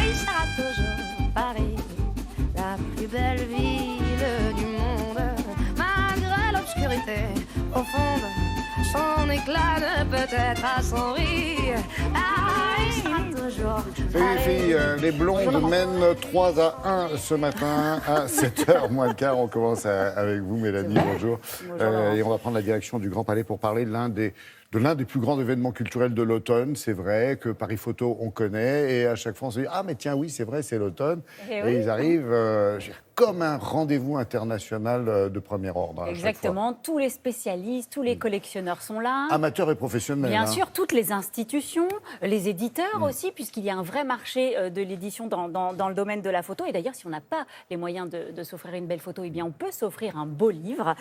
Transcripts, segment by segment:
Paris sera toujours Paris, la plus belle ville du monde. Malgré l'obscurité, au fond de son éclat de peut-être à son rire. Paris sera toujours Les filles, les blondes mènent 3-1 ce matin à 7h moins le quart. On commence avec vous, Mélanie, bonjour. Et on va prendre la direction du Grand Palais pour parler de l'un des plus grands événements culturels de l'automne. C'est vrai que Paris Photo, on connaît, et à chaque fois on se dit « Ah, mais tiens, oui, c'est vrai, c'est l'automne ». Et ils arrivent comme un rendez-vous international de premier ordre. Exactement, tous les spécialistes, tous les collectionneurs sont là. Amateurs et professionnels. Bien sûr, toutes les institutions, les éditeurs aussi, puisqu'il y a un vrai marché de l'édition dans le domaine de la photo. Et d'ailleurs, si on n'a pas les moyens de s'offrir une belle photo, eh bien, on peut s'offrir un beau livre.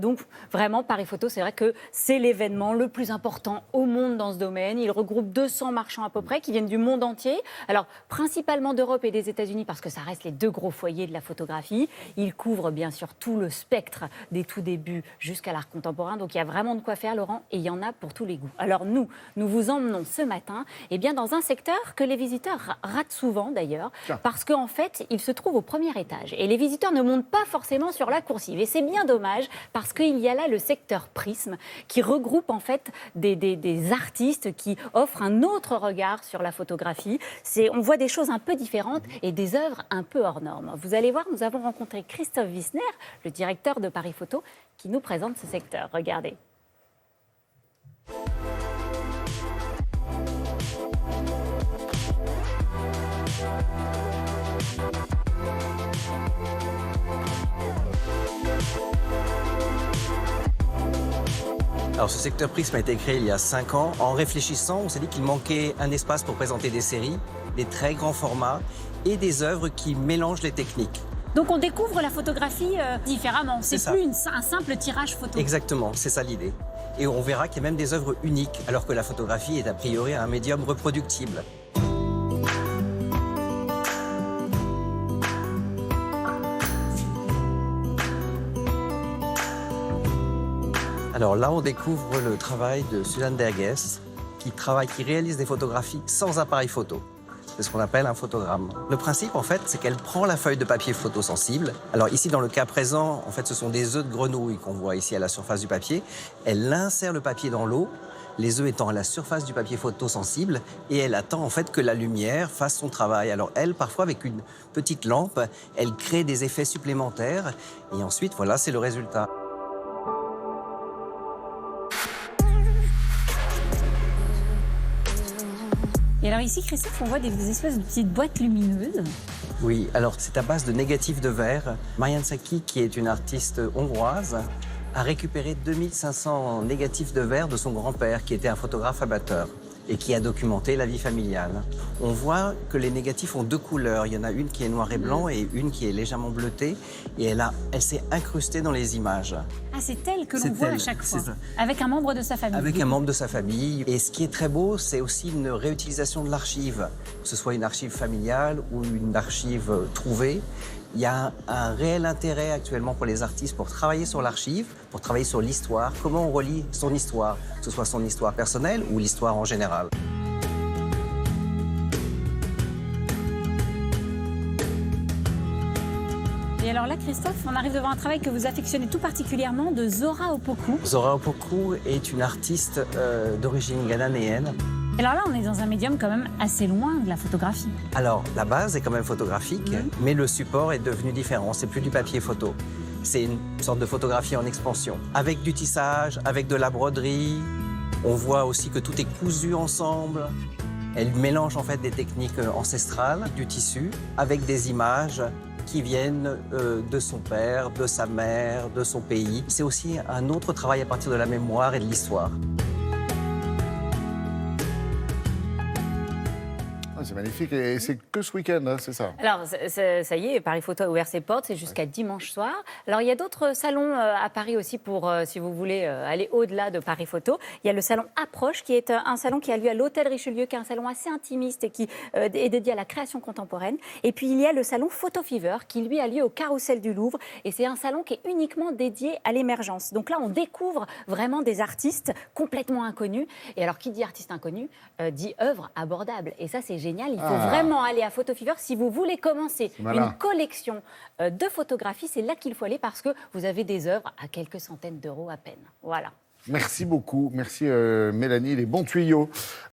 Donc, vraiment, Paris Photo, c'est vrai que c'est l'événement le plus important au monde dans ce domaine. Il regroupe 200 marchands à peu près qui viennent du monde entier. Alors, principalement d'Europe et des États-Unis, parce que ça reste les deux gros foyers de la photographie. Il couvre bien sûr tout le spectre des tout débuts jusqu'à l'art contemporain. Donc, il y a vraiment de quoi faire, Laurent, et il y en a pour tous les goûts. Alors, nous vous emmenons ce matin bien, dans un secteur que les visiteurs ratent souvent, d'ailleurs, parce qu'en fait, il se trouve au premier étage. Et les visiteurs ne montent pas forcément sur la coursive. Et c'est bien dommage, parce qu'il y a là le secteur Prisme, qui regroupe en fait des artistes qui offrent un autre regard sur la photographie. On voit des choses un peu différentes et des œuvres un peu hors normes. Vous allez voir, nous avons rencontré Christophe Wissner, le directeur de Paris Photo, qui nous présente ce secteur. Regardez. Alors ce secteur Prisme a été créé il y a 5 ans. En réfléchissant, on s'est dit qu'il manquait un espace pour présenter des séries, des très grands formats et des œuvres qui mélangent les techniques. Donc on découvre la photographie différemment. C'est plus un simple tirage photo. Exactement, c'est ça l'idée. Et on verra qu'il y a même des œuvres uniques, alors que la photographie est a priori un médium reproductible. Alors là, on découvre le travail de Suzanne Dergues, qui réalise des photographies sans appareil photo. C'est ce qu'on appelle un photogramme. Le principe, en fait, c'est qu'elle prend la feuille de papier photosensible. Alors ici, dans le cas présent, en fait, ce sont des œufs de grenouille qu'on voit ici à la surface du papier. Elle insère le papier dans l'eau, les œufs étant à la surface du papier photosensible, et elle attend en fait que la lumière fasse son travail. Alors elle, parfois avec une petite lampe, elle crée des effets supplémentaires, et ensuite, voilà, c'est le résultat. Et alors ici, Christophe, on voit des espèces de petites boîtes lumineuses. Oui, alors c'est à base de négatifs de verre. Marianne Saki, qui est une artiste hongroise, a récupéré 2500 négatifs de verre de son grand-père, qui était un photographe amateur et qui a documenté la vie familiale. On voit que les négatifs ont 2 couleurs. Il y en a une qui est noir et blanc et une qui est légèrement bleutée. Et elle s'est incrustée dans les images. Ah, c'est elle que l'on voit à chaque fois, avec un membre de sa famille. Avec un membre de sa famille. Et ce qui est très beau, c'est aussi une réutilisation de l'archive, que ce soit une archive familiale ou une archive trouvée. Il y a un réel intérêt actuellement pour les artistes pour travailler sur l'archive, pour travailler sur l'histoire, comment on relie son histoire, que ce soit son histoire personnelle ou l'histoire en général. Et alors là, Christophe, on arrive devant un travail que vous affectionnez tout particulièrement de Zora Opoku. Zora Opoku est une artiste d'origine ghanéenne. Et alors là, on est dans un médium quand même assez loin de la photographie. Alors, la base est quand même photographique, mais le support est devenu différent. C'est plus du papier photo. C'est une sorte de photographie en expansion. Avec du tissage, avec de la broderie. On voit aussi que tout est cousu ensemble. Elle mélange en fait des techniques ancestrales, du tissu, avec des images qui viennent de son père, de sa mère, de son pays. C'est aussi un autre travail à partir de la mémoire et de l'histoire. C'est magnifique, et c'est que ce week-end, hein, c'est ça? Alors, ça y est, Paris Photo a ouvert ses portes, c'est jusqu'à dimanche soir. Alors, il y a d'autres salons à Paris aussi pour, si vous voulez, aller au-delà de Paris Photo. Il y a le salon Approche, qui est un salon qui a lieu à l'Hôtel Richelieu, qui est un salon assez intimiste et qui est dédié à la création contemporaine. Et puis, il y a le salon Photo Fever, qui lui a lieu au Carrousel du Louvre. Et c'est un salon qui est uniquement dédié à l'émergence. Donc là, on découvre vraiment des artistes complètement inconnus. Et alors, qui dit artiste inconnu, dit œuvre abordable. Et ça, c'est génial. génial. Il faut vraiment aller à Photo Fever si vous voulez commencer Voilà. une collection de photographies. C'est là qu'il faut aller parce que vous avez des œuvres à quelques centaines d'euros à peine. Voilà. Merci beaucoup. Merci Mélanie, les bons tuyaux.